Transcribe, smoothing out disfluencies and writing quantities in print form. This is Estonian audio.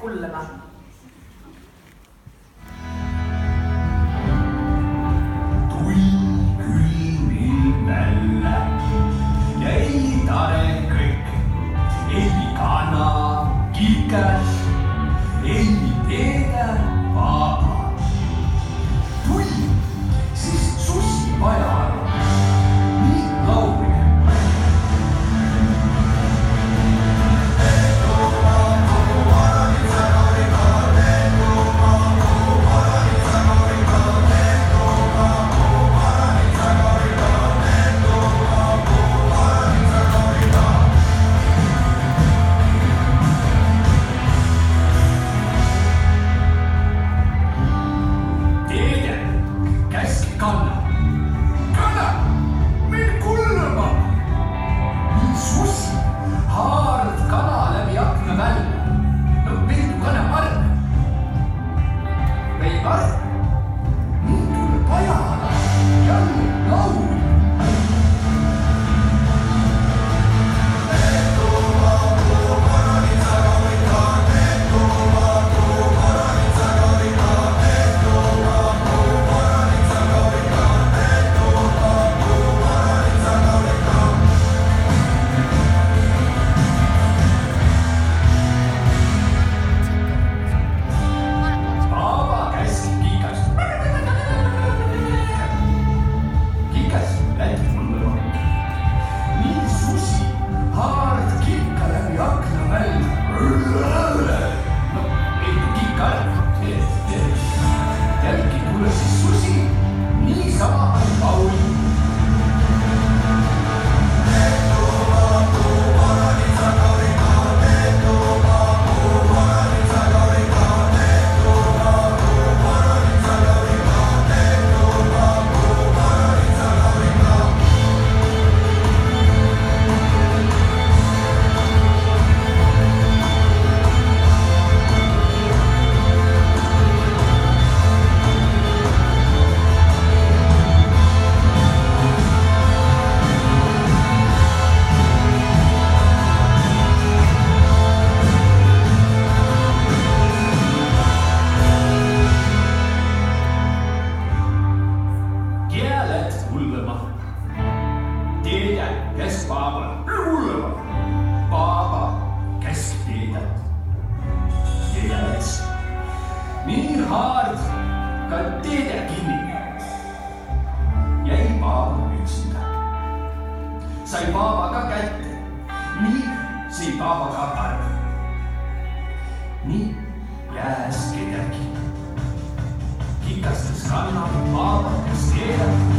hullema. Tuli külm ilm jälle ja ei tare kõik. Ei kana, kikas, ei teede, vaba. Tuli, siis susi vaja. Nii laulge. Kes Paaba? Hullema. Paaba keskteedet. Teedeks. Nii haard ka teede kinni. Jäi Paaba üksinda. Sai Paaba ka kätte. Nii sai Paaba ka arv. Nii jääs kedagi. Kikastas kannab Paaba keskteedet.